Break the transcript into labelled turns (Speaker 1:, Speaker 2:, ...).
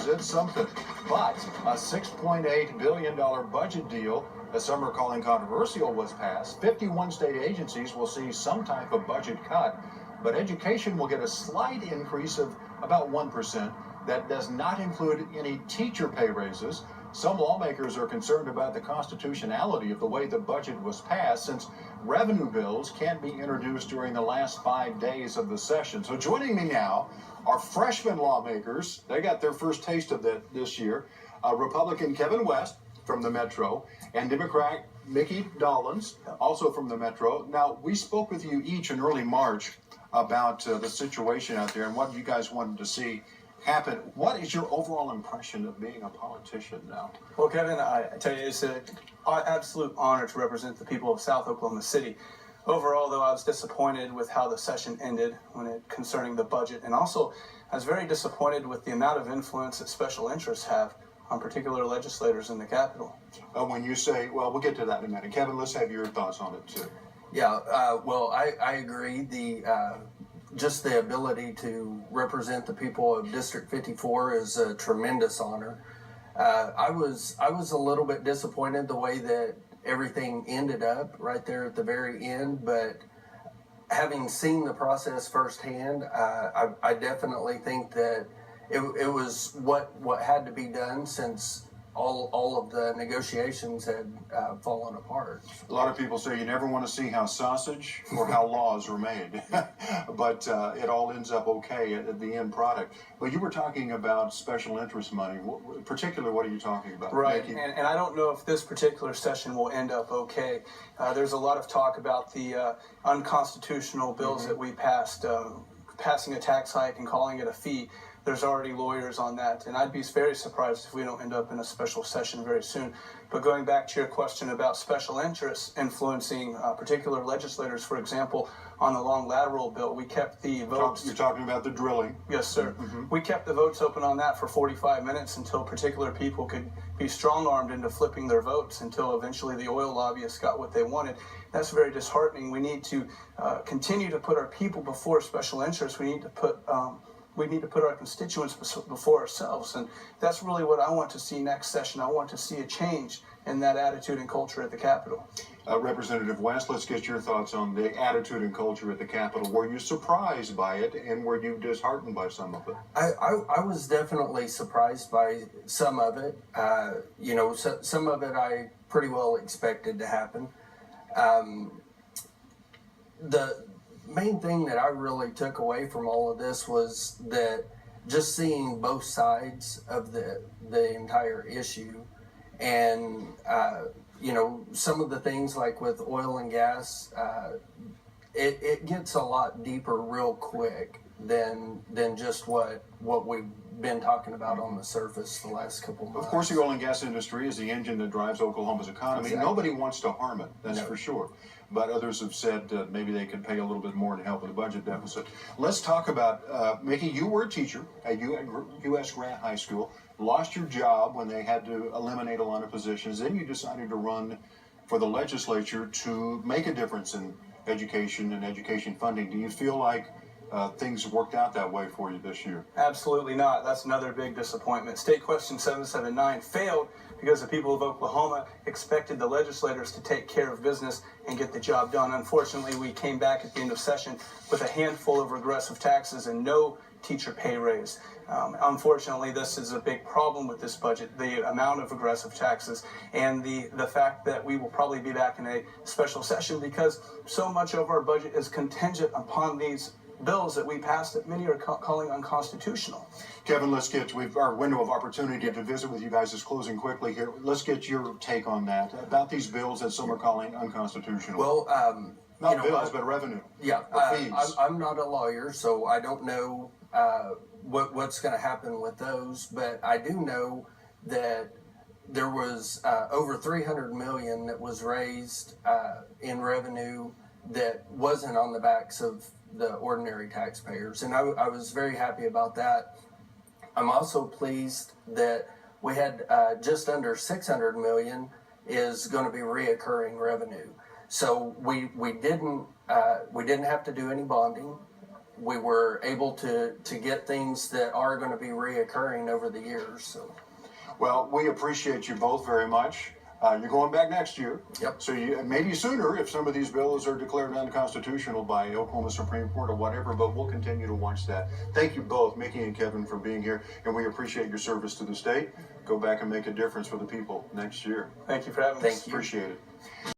Speaker 1: represents something. But a $6.8 billion budget deal, as some are calling controversial, was passed. 51 state agencies will see some type of budget cut, but education will get a slight increase of about 1%. That does not include any teacher pay raises. Some lawmakers are concerned about the constitutionality of the way the budget was passed, since revenue bills can't be introduced during the last 5 days of the session. So joining me now are freshman lawmakers. They got their first taste of that this year. Republican Kevin West from the Metro and Democrat Mickey Dollens, also from the Metro. Now, we spoke with you each in early March about the situation out there and what you guys wanted to see happen. What is your overall impression of being a politician now?
Speaker 2: Well, Kevin, I tell you, it's an absolute honor to represent the people of South Oklahoma City. Overall, though, I was disappointed with how the session ended concerning the budget, and also I was very disappointed with the amount of influence that special interests have on particular legislators in the Capitol.
Speaker 1: When you say, well, we'll get to that in a minute. Kevin, let's have your thoughts on it, too.
Speaker 3: Yeah, well, I agree. Just the ability to represent the people of District 54 is a tremendous honor. I was a little bit disappointed the way that everything ended up right there at the very end, but having seen the process firsthand, I definitely think that it was what had to be done, since all of the negotiations had fallen apart.
Speaker 1: A lot of people say you never want to see how sausage or how laws are made, but it all ends up okay at the end product. But you were talking about special interest money. Particularly, what are you talking about?
Speaker 2: Right, and I don't know if this particular session will end up okay. There's a lot of talk about the unconstitutional bills that we passed, passing a tax hike and calling it a fee. There's already lawyers on that, and I'd be very surprised if we don't end up in a special session very soon. But going back to your question about special interests influencing particular legislators, for example, on the long lateral bill, we kept the votes.
Speaker 1: You're talking about the drilling.
Speaker 2: Yes, sir. We kept the votes open on that for 45 minutes until particular people could be strong-armed into flipping their votes, until eventually the oil lobbyists got what they wanted. That's very disheartening. We need to continue to put our people before special interests. We need to put our constituents before ourselves, and that's really what I want to see next session. I want to see a change in that attitude and culture at the Capitol.
Speaker 1: Representative West, let's get your thoughts on the attitude and culture at the Capitol. Were you surprised by it, and were you disheartened by some of it?
Speaker 3: I was definitely surprised by some of it. Some of it I pretty well expected to happen. The main thing that I really took away from all of this was that just seeing both sides of the entire issue, and some of the things like with oil and gas, it gets a lot deeper real quick than just what we've been talking about on the surface the last couple months.
Speaker 1: Of course, the oil and gas industry is the engine that drives Oklahoma's economy. Exactly. Nobody wants to harm it, that's for sure. But others have said maybe they can pay a little bit more to help with the budget deficit. Let's talk about, Mickey, you were a teacher at U.S. Grant High School, lost your job when they had to eliminate a lot of positions. Then you decided to run for the legislature to make a difference in education and education funding. Do you feel like things worked out that way for you this year?
Speaker 2: Absolutely not. That's another big disappointment. State Question 779 failed because the people of Oklahoma expected the legislators to take care of business and get the job done. Unfortunately, we came back at the end of session with a handful of regressive taxes and no teacher pay raise. Unfortunately, this is a big problem with this budget, the amount of regressive taxes, and the fact that we will probably be back in a special session because so much of our budget is contingent upon these bills that we passed that many are calling unconstitutional.
Speaker 1: Kevin, our window of opportunity to visit with you guys is closing quickly here. Let's get your take on that, about these bills that some are calling unconstitutional.
Speaker 3: Well,
Speaker 1: not bills, but revenue.
Speaker 3: Yeah,
Speaker 1: fees.
Speaker 3: I'm not a lawyer, so I don't know what's going to happen with those, but I do know that there was over $300 million that was raised in revenue that wasn't on the backs of the ordinary taxpayers, and I was very happy about that. I'm also pleased that we had just under $600 million is going to be reoccurring revenue. So we didn't have to do any bonding. we were able to get things that are going to be reoccurring over the years. So.
Speaker 1: Well, we appreciate you both very much. You're going back next year.
Speaker 3: Yep.
Speaker 1: So maybe sooner if some of these bills are declared unconstitutional by Oklahoma Supreme Court or whatever, but we'll continue to watch that. Thank you both, Mickey and Kevin, for being here, and we appreciate your service to the state. Go back and make a difference for the people next year.
Speaker 2: Thank you for having us.
Speaker 3: Thank you.
Speaker 1: Appreciate it.